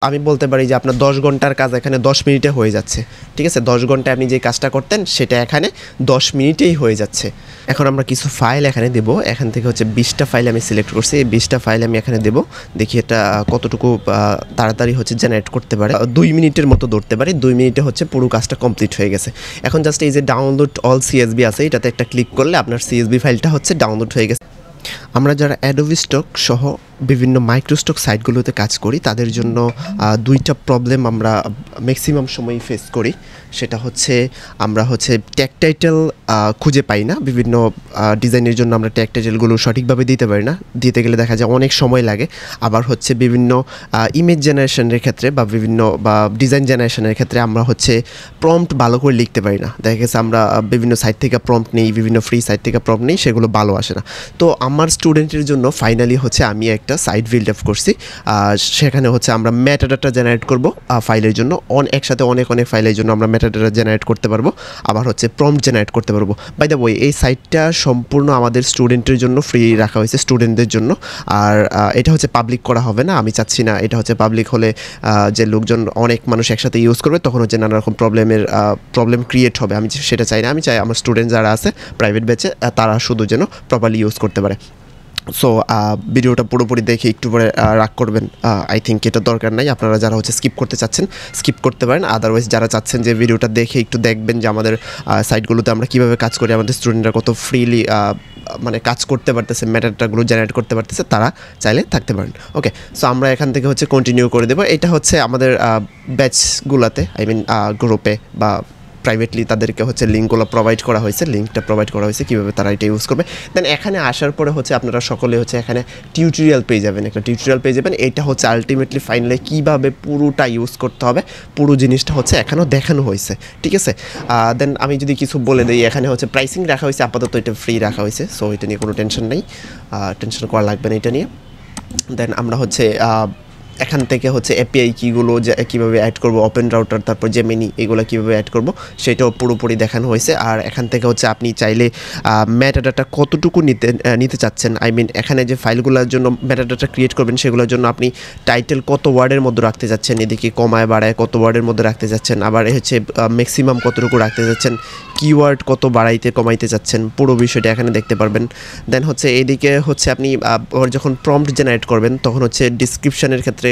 আমি বলতে পারি যে আপনার 10 ঘন্টার কাজ এখানে 10 মিনিটে হয়ে যাচ্ছে। ঠিক আছে? 10 ঘন্টায় আপনি যে কাজটা করতেন সেটা এখানে 10 মিনিটেই হয়ে যাচ্ছে। এখন আমরা কিছু ফাইল এখানে দেব। এখান থেকে হচ্ছে 20টা ফাইল আমি সিলেক্ট করছি। এই 20টা ফাইল আমি এখানে দেব। দেখি এটা কতটুকু তাড়াতাড়ি হচ্ছে জেনারেট করতে পারে। 2 মিনিটের মতো ধরতে পারি। 2 মিনিটে হচ্ছে পুরো কাজটা কমপ্লিট হয়ে গেছে। এখন জাস্ট এই যে ডাউনলোড অল সিএসবি আছে এটাতে একটা ক্লিক করলে আপনার সিএসবি ফাইলটা হচ্ছে ডাউনলোড হয়ে গেছে। আমরা যারা অ্যাডোবি স্টক সহ বিভিন্ন মাইক্রোস্টক সাইটগুলোতে কাজ করি তাদের জন্য দুইটা প্রবলেম আমরা ম্যাক্সিমাম সময়ই ফেস করি। সেটা হচ্ছে আমরা হচ্ছে ট্যাগ টাইটেল খুঁজে পাই না। বিভিন্ন ডিজাইনের জন্য আমরা ট্যাগ টাইটেলগুলো সঠিকভাবে দিতে পারি না। দিতে গেলে দেখা যায় অনেক সময় লাগে। আবার হচ্ছে বিভিন্ন ইমেজ জেনারেশনের ক্ষেত্রে বা বিভিন্ন ডিজাইন জেনারেশনের ক্ষেত্রে আমরা হচ্ছে প্রম্পট ভালো করে লিখতে পারি না। দেখা গেছে আমরা বিভিন্ন সাইট থেকে প্রম্পট নেই, বিভিন্ন ফ্রি সাইট থেকে প্রম্পট নেই, সেগুলো ভালো আসে না। তো আমার স্টুডেন্টের জন্য ফাইনালি হচ্ছে আমি একটা সাইট বিল্ড আপ করছি। সেখানে হচ্ছে আমরা মেটাডাটা জেনারেট করব ফাইলের জন্য। একসাথে অনেক ফাইলের জন্য আমরা মেটাডাটা জেনারেট করতে পারবো। আবার হচ্ছে প্রম্পট জেনারেট করতে পারবো। বাই দ্য ওয়ে এই সাইটটা সম্পূর্ণ আমাদের স্টুডেন্টের জন্য ফ্রি রাখা হয়েছে, স্টুডেন্টদের জন্য। আর এটা হচ্ছে পাবলিক করা হবে না। আমি চাচ্ছি না এটা হচ্ছে পাবলিক হলে যে লোকজন অনেক মানুষ একসাথে ইউজ করবে তখন হচ্ছে নানা রকম প্রবলেম ক্রিয়েট হবে। আমি সেটা চাই না। আমি চাই আমার স্টুডেন্ট যারা আছে প্রাইভেট ব্যাচে তারা শুধু যেন প্রপারলি ইউজ করতে পারে। সো ভিডিওটা পুরোপুরি দেখে একটু পরে রাগ করবেন। আই থিঙ্ক এটা দরকার নাই। আপনারা যারা হচ্ছে স্কিপ করতে চাচ্ছেন স্কিপ করতে পারেন। আদারওয়াইজ যারা চাচ্ছেন যে ভিডিওটা দেখে একটু দেখবেন যে আমাদের সাইটগুলোতে আমরা কীভাবে কাজ করি, আমাদের স্টুডেন্টরা কত ফ্রিলি মানে কাজ করতে পারতেছে, মেটাডাটাগুলো জেনারেট করতে পারতেছে, তারা চাইলে থাকতে পারেন। ওকে, সো আমরা এখান থেকে হচ্ছে কন্টিনিউ করে দেবো। এটা হচ্ছে আমাদের ব্যাচগুলোতে গ্রুপে বা প্রাইভেটলি তাদেরকে হচ্ছে লিঙ্কগুলো প্রোভাইড করা হয়েছে, লিঙ্কটা প্রোভাইড করা হয়েছে কীভাবে তারা এটা ইউজ করবে। দেন এখানে আসার পরে হচ্ছে আপনারা সকলে হচ্ছে এখানে টিউটোরিয়াল পেয়ে যাবেন, একটা টিউটোরিয়াল পেয়ে যাবেন। এটা হচ্ছে আলটিমেটলি ফাইনালি কীভাবে পুরোটা ইউজ করতে হবে পুরো জিনিসটা হচ্ছে এখানেও দেখানো হয়েছে। ঠিক আছে? দেন আমি যদি কিছু বলে দিই, এখানে হচ্ছে প্রাইসিং রাখা হয়েছে, আপাতত এটা ফ্রি রাখা হয়েছে। সো এটা নিয়ে কোনো টেনশন নেই, টেনশন করা লাগবে না এটা নিয়ে। দেন আমরা হচ্ছে এখান থেকে হচ্ছে এপিআই কিগুলো যে কীভাবে অ্যাড করব, ওপেন রাউটার, তারপর জেমিনি, এগুলো কীভাবে অ্যাড করব সেটাও পুরোপুরি দেখানো হয়েছে। আর এখান থেকে হচ্ছে আপনি চাইলে মেটাডাটা কতটুকু নিতে চাচ্ছেন, এখানে যে ফাইলগুলোর জন্য মেটাডাটা ক্রিয়েট করবেন সেগুলোর জন্য আপনি টাইটেল কত ওয়ার্ডের মধ্যে রাখতে চাচ্ছেন, এদিকে কমায় বাড়ায় কত ওয়ার্ডের মধ্যে রাখতে চাচ্ছেন, আবার হচ্ছে ম্যাক্সিমাম কতটুকু রাখতে চাচ্ছেন, কিওয়ার্ড কত বাড়াইতে কমাইতে চাচ্ছেন, পুরো বিষয়টা এখানে দেখতে পারবেন। দেন হচ্ছে এইদিকে হচ্ছে আপনি যখন প্রম্পট জেনারেট করবেন তখন হচ্ছে ডিসক্রিপশনের ক্ষেত্রে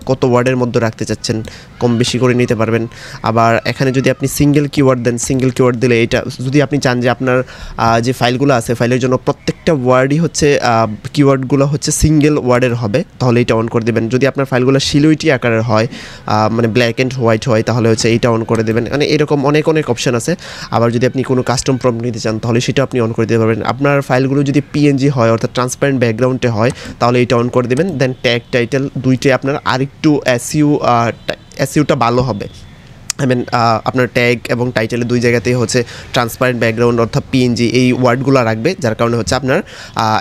কত ওয়ার্ডের মধ্যে রাখতে চাচ্ছেন, কম বেশি করে নিতে পারবেন। আবার এখানে যদি আপনি সিঙ্গেল কিওয়ার্ড দেন, সিঙ্গেল কিওয়ার্ড দিলে এটা যদি আপনি চান যে আপনার যে ফাইলগুলো আছে ফাইলের জন্য প্রত্যেকটা ওয়ার্ডই হচ্ছে কিওয়ার্ডগুলো হচ্ছে সিঙ্গেল ওয়ার্ডের হবে, তাহলে এটা অন করে দেবেন। যদি আপনার ফাইলগুলো সিলুইটি আকারের হয়, মানে ব্ল্যাক অ্যান্ড হোয়াইট হয়, তাহলে হচ্ছে এইটা অন করে দেবেন। মানে এরকম অনেক অপশান আছে। আবার যদি আপনি কোনো কাস্টম প্রম্পট নিতে চান তাহলে সেটা আপনি অন করে দিতে পারবেন। আপনার ফাইলগুলো যদি পিএনজি হয় অর্থাৎ ট্রান্সপারেন্ট ব্যাকগ্রাউন্ডে হয় তাহলে এটা অন করে দেবেন। দেন ট্যাগ টাইটেল দুইটাই আপনার আরেকটু এসইউটা ভালো হবে। আপনার ট্যাগ এবং টাইটেলের দুই জায়গাতেই হচ্ছে ট্রান্সপারেন্ট ব্যাকগ্রাউন্ড অর্থাৎ পিএনজি এই ওয়ার্ডগুলো রাখবে, যার কারণে হচ্ছে আপনার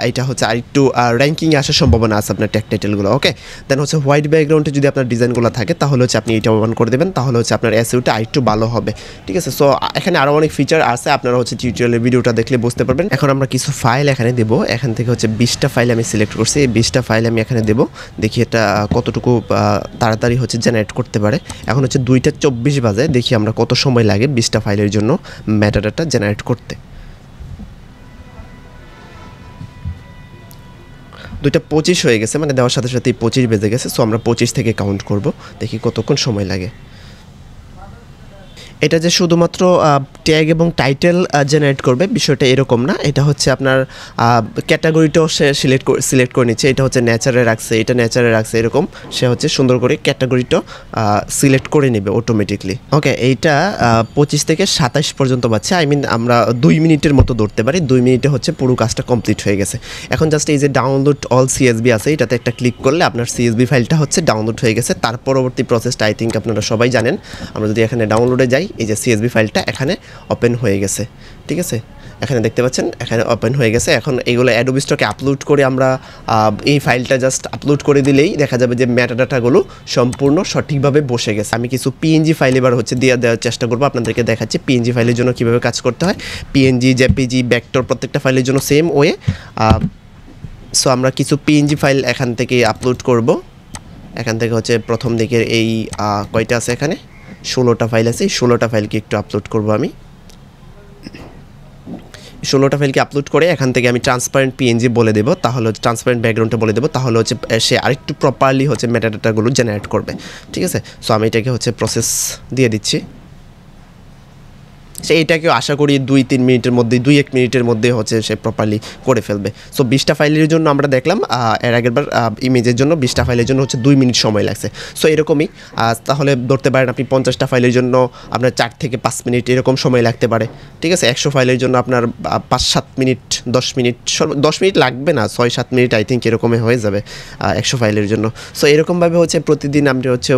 এটা হচ্ছে আরেকটু র্যাঙ্কিংয়ে আসার সম্ভাবনা আছে আপনার ট্যাগ টাইটেলগুলো। ওকে, দেন হচ্ছে হোয়াইট ব্যাকগ্রাউন্ডে যদি আপনার ডিজাইনগুলো থাকে তাহলে হচ্ছে আপনি এটা অন করে দেবেন, তাহলে হচ্ছে আপনার এসইউটা আরেকটু ভালো হবে। ঠিক আছে? সো এখানে আরও অনেক ফিচার আছে, আপনারা হচ্ছে টিউটোরিয়ালের ভিডিওটা দেখলে বুঝতে পারবেন। এখন আমরা কিছু ফাইল এখানে দেবো। এখান থেকে হচ্ছে 20টা ফাইল আমি সিলেক্ট করছি। এই 20টা ফাইল আমি এখানে দেবো। দেখি এটা কতটুকু তাড়াতাড়ি হচ্ছে জেনারেট করতে পারে। এখন হচ্ছে 2:24 বাজে। দেখি আমরা কত সময় লাগে 20টা ফাইলের জন্য মেটাডাটা জেনারেট করতে। 2:25 হয়ে গেছে, মানে দেওয়ার সাথে সাথেই 25 বেজে গেছে। সো আমরা 25 থেকে কাউন্ট করব, দেখি কতক্ষণ সময় লাগে। এটা যে শুধুমাত্র ট্যাগ এবং টাইটেল জেনারেট করবে বিষয়টা এরকম না। এটা হচ্ছে আপনার ক্যাটাগরিটাও সে সিলেক্ট করে নিচ্ছে। এটা হচ্ছে নেচারে রাখছে, এটা নেচারে রাখছে, এরকম সে হচ্ছে সুন্দর করে ক্যাটাগরিটাও সিলেক্ট করে নেবে অটোমেটিকলি। ওকে, এইটা 25 থেকে 27 পর্যন্ত পাচ্ছে। আমরা 2 মিনিটের মতো ধরতে পারি। 2 মিনিটে হচ্ছে পুরো কাজটা কমপ্লিট হয়ে গেছে। এখন জাস্ট এই যে ডাউনলোড অল সিএসবি আছে এটাতে একটা ক্লিক করলে আপনার সিএসবি ফাইলটা হচ্ছে ডাউনলোড হয়ে গেছে। তার পরবর্তী প্রসেসটা আই থিঙ্ক আপনারা সবাই জানেন। আমরা যদি এখানে ডাউনলোডে যাই, এই যে সিএসবি ফাইলটা এখানে ওপেন হয়ে গেছে। ঠিক আছে? এখানে দেখতে পাচ্ছেন এখানে ওপেন হয়ে গেছে। এখন এইগুলো অ্যাডোবি স্টকে আপলোড করে আমরা এই ফাইলটা জাস্ট আপলোড করে দিলেই দেখা যাবে যে মেটাডাটাগুলো সম্পূর্ণ সঠিকভাবে বসে গেছে। আমি কিছু পিএনজি ফাইল এবার হচ্ছে দেওয়ার চেষ্টা করবো, আপনাদেরকে দেখাচ্ছি পিএনজি ফাইলের জন্য কীভাবে কাজ করতে হয়। পিএনজি, জেপিজি, ভেক্টর প্রত্যেকটা ফাইলের জন্য সেম ওয়ে। সো আমরা কিছু পিএনজি ফাইল এখান থেকে আপলোড করব। এখান থেকে হচ্ছে প্রথম দিকের এই কয়টা আছে, এখানে 16টা ফাইল আছে। এই 16টা ফাইলকে একটু আপলোড করব আমি। 16টা ফাইলকে আপলোড করে এখান থেকে আমি ট্রান্সপারেন্ট পিএনজি বলে দেবো, তাহলে ট্রান্সপারেন্ট ব্যাকগ্রাউন্ডটা বলে দেবো, তাহলে হচ্ছে সে আরেকটু প্রপারলি হচ্ছে মেটাডাটাগুলো জেনারেট করবে। ঠিক আছে, সো আমি এটাকে হচ্ছে প্রসেস দিয়ে দিচ্ছি। সে এটাকেও আশা করি 2-3 মিনিটের মধ্যে, 2-1 মিনিটের মধ্যে হচ্ছে সে প্রপারলি করে ফেলবে। সো 20টা ফাইলের জন্য আমরা দেখলাম এর আগেরবার ইমেজের জন্য 20টা ফাইলের জন্য হচ্ছে 2 মিনিট সময় লাগছে। সো এরকমই তাহলে ধরতে পারেন আপনি 50টা ফাইলের জন্য আপনার 4 থেকে 5 মিনিট এরকম সময় লাগতে পারে। ঠিক আছে, 100 ফাইলের জন্য আপনার 5-7 মিনিট, 10 মিনিট, 10 মিনিট লাগবে না, 6-7 মিনিট আই থিঙ্ক এরকমই হয়ে যাবে 100 ফাইলের জন্য। সো এরকমভাবে হচ্ছে প্রতিদিন আপনি হচ্ছে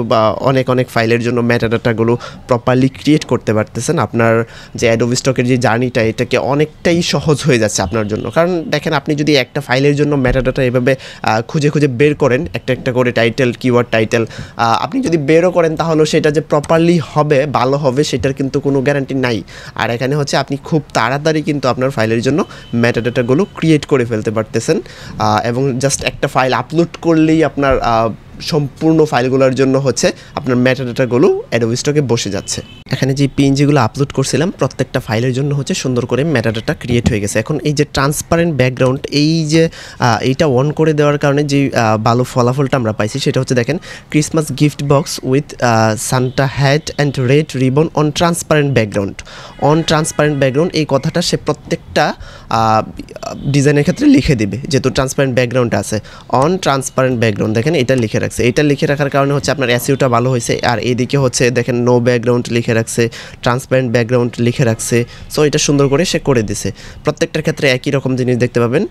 অনেক ফাইলের জন্য মেটাডাটাগুলো প্রপারলি ক্রিয়েট করতে পারতেছেন। আপনার যে অ্যাডোবি স্টকের যে জার্নিটা, এটাকে অনেকটাই সহজ হয়ে যাচ্ছে আপনার জন্য। কারণ দেখেন, আপনি যদি একটা ফাইলের জন্য মেটাডাটা এভাবে খুঁজে বের করেন, একটা করে টাইটেল, কিওয়ার্ড টাইটেল আপনি যদি বেরও করেন, তাহলে সেটা যে প্রপারলি হবে, ভালো হবে, সেটার কিন্তু কোনো গ্যারান্টি নাই। আর এখানে হচ্ছে আপনি খুব তাড়াতাড়ি কিন্তু আপনার ফাইলের জন্য মেটাডাটাগুলো ক্রিয়েট করে ফেলতে পারতেছেন, এবং জাস্ট একটা ফাইল আপলোড করলেই আপনার সম্পূর্ণ ফাইলগুলোর জন্য হচ্ছে আপনার মেটাডাটাগুলো অ্যাডোবি স্টকে বসে যাচ্ছে। এখানে যে পিএনজিগুলো আপলোড করছিলাম, প্রত্যেকটা ফাইলের জন্য হচ্ছে সুন্দর করে মেটাডাটা ক্রিয়েট হয়ে গেছে। এখন এই যে ট্রান্সপারেন্ট ব্যাকগ্রাউন্ড, এইটা অন করে দেওয়ার কারণে যে ভালো ফলাফলটা আমরা পাইছি, সেটা হচ্ছে দেখেন, Christmas gift box with Santa hat and red ribbon on transparent background. On transparent background এই কথাটা সে প্রত্যেকটা ডিজাইনের ক্ষেত্রে লিখে দিবে, যেহেতু ট্রান্সপারেন্ট ব্যাকগ্রাউন্ড আছে। অন ট্রান্সপারেন্ট ব্যাকগ্রাউন্ড দেখেন এটা লিখে রাখছে। এটা লিখে রাখার কারণে হচ্ছে আপনার এসইওটা ভালো হয়েছে। আর এইদিকে হচ্ছে দেখেন নো ব্যাকগ্রাউন্ড লিখে রাখছে, ট্রান্সপারেন্ট ব্যাকগ্রাউন্ড লিখে রাখছে। সো এটা সুন্দর করে সে করে দিছে। প্রত্যেকটার ক্ষেত্রে একই রকম জিনিস দেখতে পাবেন,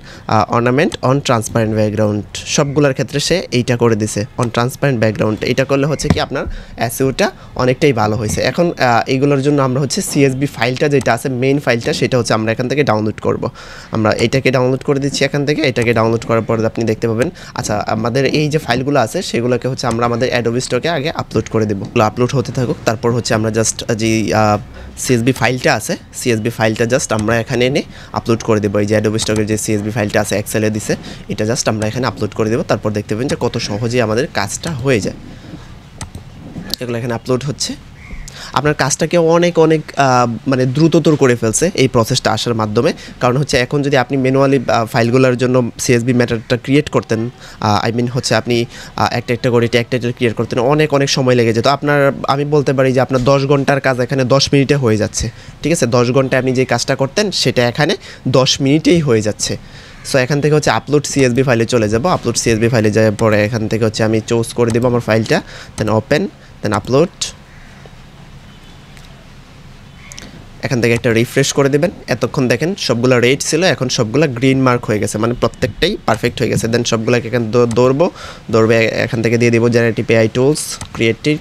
অর্নামেন্ট অন ট্রান্সপারেন্ট ব্যাকগ্রাউন্ড, সবগুলোর ক্ষেত্রে সে এইটা করে দিছে, অন ট্রান্সপারেন্ট ব্যাকগ্রাউন্ড। এটা করলে হচ্ছে কি আপনার এসইওটা অনেকটাই ভালো হয়েছে। এখন এইগুলোর জন্য আমরা হচ্ছে সিএসবি ফাইলটা যেটা আছে, মেইন ফাইলটা, সেটা হচ্ছে আমরা এখান থেকে ডাউনলোড করব। আমরা এটাকে ডাউনলোড করে দিচ্ছি এখান থেকে। এটাকে ডাউনলোড করার পর আপনি দেখতে পাবেন, আচ্ছা আমাদের এই যে ফাইলগুলো আছে সেগুলোকে হচ্ছে আমরা আমাদের অ্যাডোবি স্টকে আগে আপলোড করে দেবো। আপলোড হতে থাকুক, তারপর হচ্ছে আমরা জাস্ট যে সিএসবি ফাইলটা আছে, সিএসবি ফাইলটা জাস্ট আমরা এখানে এনে আপলোড করে দেবো। এই যে অ্যাডোবি স্টকের যে সিএসবি ফাইলটা আছে, এক্সেলে দিছে, এটা জাস্ট আমরা এখানে আপলোড করে দেবো। তারপর দেখতে পাবেন যে কত সহজেই আমাদের কাজটা হয়ে যায়। এগুলো এখানে আপলোড হচ্ছে, আপনার কাজটাকে অনেক মানে দ্রুততর করে ফেলছে এই প্রসেসটা আসার মাধ্যমে। কারণ হচ্ছে এখন যদি আপনি ম্যানুয়ালি ফাইলগুলোর জন্য সিএসবি ম্যাটারটা ক্রিয়েট করতেন, হচ্ছে আপনি একটা করে ট্যাগ টাইটেল ক্রিয়েট করতেন, অনেক সময় লেগে যেত আপনার। আমি বলতে পারি যে আপনার 10 ঘন্টার কাজ এখানে 10 মিনিটে হয়ে যাচ্ছে। ঠিক আছে, 10 ঘন্টায় আপনি যে কাজটা করতেন সেটা এখানে 10 মিনিটেই হয়ে যাচ্ছে। সো এখান থেকে হচ্ছে আপলোড সিএসবি ফাইলে চলে যাব। আপলোড সিএসবি ফাইলে যাওয়ার পরে এখান থেকে হচ্ছে আমি চুজ করে দেবো আমার ফাইলটা, দেন ওপেন, দেন আপলোড। এখান থেকে একটা রিফ্রেশ করে দেবেন। এতক্ষণ দেখেন সবগুলো রেড ছিল, এখন সবগুলো গ্রিন মার্ক হয়ে গেছে, মানে প্রত্যেকটাই পারফেক্ট হয়ে গেছে। দেন সবগুলোকে এখানে দৌড়বে এখান থেকে দিয়ে দিব জেনারেটিভ এআই টুলস ক্রিয়েটিভ,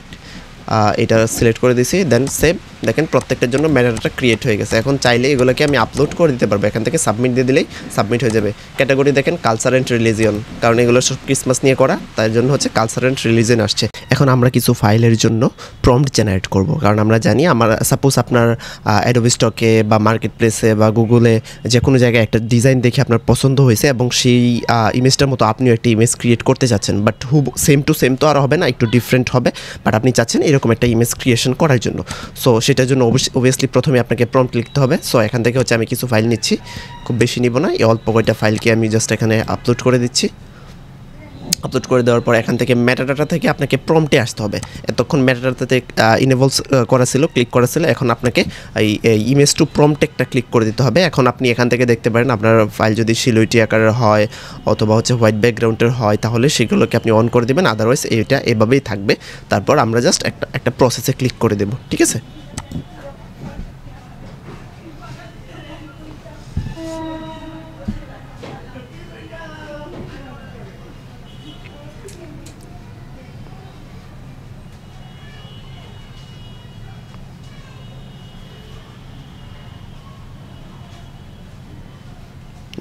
এটা সিলেক্ট করে দিছি, দেন সেভ। দেখেন প্রত্যেকটার জন্য মেটাডাটা ক্রিয়েট হয়ে গেছে। এখন চাইলে এগুলোকে আমি আপলোড করে দিতে পারবো, এখান থেকে সাবমিট দিয়ে দিলেই সাবমিট হয়ে যাবে। ক্যাটাগরি দেখেন কালচার অ্যান্ড রিলিজিয়ন, কারণ এগুলো সব ক্রিসমাস নিয়ে করা, তার জন্য হচ্ছে কালচার অ্যান্ড রিলিজিয়ন আসছে। এখন আমরা কিছু ফাইলের জন্য প্রম্পট জেনারেট করব, কারণ আমরা জানি সাপোজ আপনার অ্যাডোবি স্টকে বা মার্কেট প্লেসে বা গুগলে যে কোনো জায়গায় একটা ডিজাইন দেখে আপনার পছন্দ হয়েছে এবং সেই ইমেজটার মতো আপনিও একটা ইমেজ ক্রিয়েট করতে চাচ্ছেন, বাট সেম টু সেম তো আর হবে না, একটু ডিফারেন্ট হবে, বাট আপনি চাচ্ছেন এরকম একটা ইমেজ ক্রিয়েশন করার জন্য। সো সেটার জন্য অবভিয়াসলি প্রথমে আপনাকে প্রম্পট লিখতে হবে। সো এখান থেকে হচ্ছে আমি কিছু ফাইল নিচ্ছি, খুব বেশি নিব না, এই অল্প কয়টা ফাইলকে আমি জাস্ট এখানে আপলোড করে দিচ্ছি। আপলোড করে দেওয়ার পর এখান থেকে মেটাডাটা থেকে আপনাকে প্রম্পটে আসতে হবে। এতক্ষণ মেটাডাটাতে ইনেবলস করা ছিল, ক্লিক করা ছিল, এখন আপনাকে এই ইমেজ টু প্রম্পট একটা ক্লিক করে দিতে হবে। এখন আপনি এখান থেকে দেখতে পারেন আপনার ফাইল যদি সিলুইটি আকারের হয় অথবা হচ্ছে হোয়াইট ব্যাকগ্রাউন্ডের হয়, তাহলে সেগুলোকে আপনি অন করে দেবেন, আদারওয়াইজ এটা এভাবেই থাকবে। তারপর আমরা জাস্ট একটা প্রসেসে ক্লিক করে দেব। ঠিক আছে,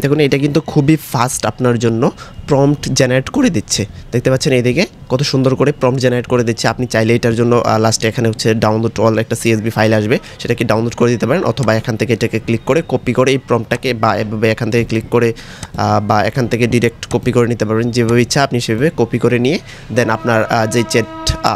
দেখুন এটা কিন্তু খুবই ফাস্ট আপনার জন্য প্রম্পট জেনারেট করে দিচ্ছে। দেখতে পাচ্ছেন এইদিকে কত সুন্দর করে প্রম্পট জেনারেট করে দিচ্ছে। আপনি চাইলে এটার জন্য লাস্টে এখানে হচ্ছে ডাউনলোড অল একটা সিএসভি ফাইল আসবে, সেটাকে ডাউনলোড করে দিতে পারেন, অথবা এখান থেকে এটাকে ক্লিক করে কপি করে এই প্রম্পটটাকে বা এভাবে এখান থেকে ক্লিক করে বা এখান থেকে ডিরেক্ট কপি করে নিতে পারবেন। যেভাবে ইচ্ছা আপনি সেভাবে কপি করে নিয়ে দেন আপনার যেই চ্যাট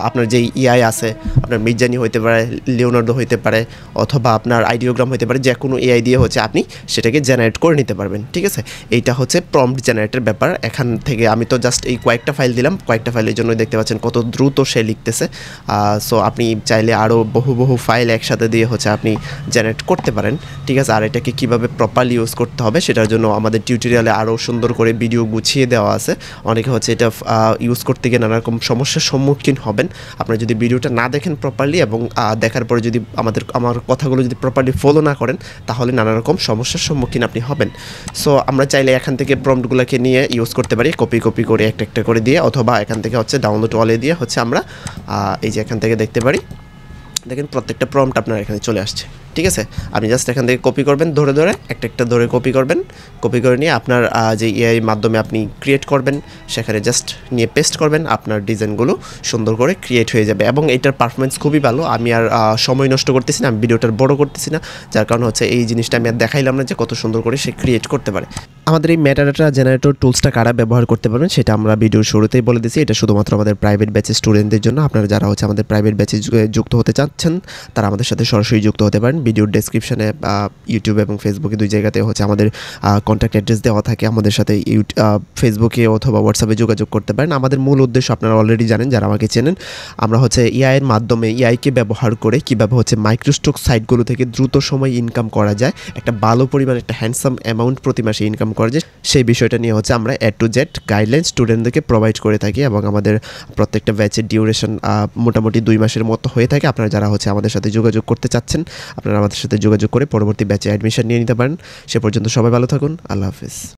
আপনার যেই এআই আছে, আপনার মিডজার্নি হইতে পারে, লিওনার্দো হইতে পারে, অথবা আপনার আইডিওগ্রাম হইতে পারে, যে কোনো এআই দিয়ে হচ্ছে আপনি সেটাকে জেনারেট করে নিতে পারবেন। ঠিক আছে, এইটা হচ্ছে প্রম্পট জেনারেটের ব্যাপার। এখান থেকে আমি তো জাস্ট এই কয়েকটা ফাইল দিলাম, কয়েকটা ফাইলের জন্য দেখতে পাচ্ছেন কত দ্রুত সে লিখতেছে। সো আপনি চাইলে আরও বহু ফাইল একসাথে দিয়ে হচ্ছে আপনি জেনারেট করতে পারেন। ঠিক আছে, আর এটাকে কীভাবে প্রপারলি ইউজ করতে হবে সেটার জন্য আমাদের টিউটোরিয়ালে আরও সুন্দর করে ভিডিও গুছিয়ে দেওয়া আছে। অনেকে হচ্ছে এটা ইউজ করতে গিয়ে নানা রকম সমস্যার সম্মুখীন হবেন। আপনারা যদি ভিডিওটা না দেখেন প্রপারলি এবং দেখার পরে যদি আমার কথাগুলো যদি প্রপারলি ফলো না করেন, তাহলে নানা রকম সমস্যার সম্মুখীন আপনি হবেন। সো আমরা চাইলে এখান থেকে প্রম্পটগুলোকে নিয়ে ইউজ করতে পারি, কপি করে একটা করে দিয়ে, অথবা এখান থেকে হচ্ছে ডাউনলোড অলে দিয়ে হচ্ছে আমরা এই যে এখান থেকে দেখতে পারি, দেখেন প্রত্যেকটা প্রম্পট আপনার এখানে চলে আসছে। ঠিক আছে, আপনি জাস্ট এখান থেকে কপি করবেন, ধরে একটা ধরে কপি করবেন, কপি করে নিয়ে আপনার যে এআই মাধ্যমে আপনি ক্রিয়েট করবেন সেখানে জাস্ট নিয়ে পেস্ট করবেন, আপনার ডিজাইনগুলো সুন্দর করে ক্রিয়েট হয়ে যাবে। এবং এইটার পারফরমেন্স খুবই ভালো। আমি আর সময় নষ্ট করতেছি না, আমি ভিডিওটার বড় করতেছি না, যার কারণে হচ্ছে এই জিনিসটা আমি আর দেখাইলাম না যে কত সুন্দর করে সে ক্রিয়েট করতে পারে। আমাদের এই মেটাডাটা জেনারেটর টুলসটা কারা ব্যবহার করতে পারবেন সেটা আমরা ভিডিওর শুরুতেই বলে দিয়েছি। এটা শুধুমাত্র আমাদের প্রাইভেট ব্যাচের স্টুডেন্টদের জন্য। আপনারা যারা হচ্ছে আমাদের প্রাইভেট ব্যাচে যুক্ত হতে চাচ্ছেন তারা আমাদের সাথে সরাসরি যুক্ত হতে পারেন। ভিডিওর ডেসক্রিপশনে ইউটিউব এবং ফেসবুকে দুই জায়গাতে হচ্ছে আমাদের কন্ট্যাক্ট অ্যাড্রেস দেওয়া থাকে। আমাদের সাথে ফেসবুকে অথবা হোয়াটসঅ্যাপে যোগাযোগ করতে পারেন। আমাদের মূল উদ্দেশ্য আপনারা অলরেডি জানেন, যারা আমাকে চেনেন, আমরা হচ্ছে এআইয়ের মাধ্যমে এআইকে ব্যবহার করে কীভাবে হচ্ছে মাইক্রোস্টক সাইটগুলো থেকে দ্রুত সময় ইনকাম করা যায়, একটা ভালো পরিমাণ একটা হ্যান্ডসাম অ্যামাউন্ট প্রতি মাসে ইনকাম করা যায়, সেই বিষয়টা নিয়ে হচ্ছে আমরা A to Z গাইডলাইন স্টুডেন্টদেরকে প্রোভাইড করে থাকি। এবং আমাদের প্রত্যেকটা ব্যাচের ডিউরেশন মোটামুটি 2 মাসের মতো হয়ে থাকে। আপনারা যারা হচ্ছে আমাদের সাথে যোগাযোগ করতে চাচ্ছেন, আপনারা আমাদের সাথে যোগাযোগ করে পরবর্তী ব্যাচে অ্যাডমিশন নিয়ে নিতে পারেন। সে পর্যন্ত সবাই ভালো থাকুন। আল্লাহ হাফিজ।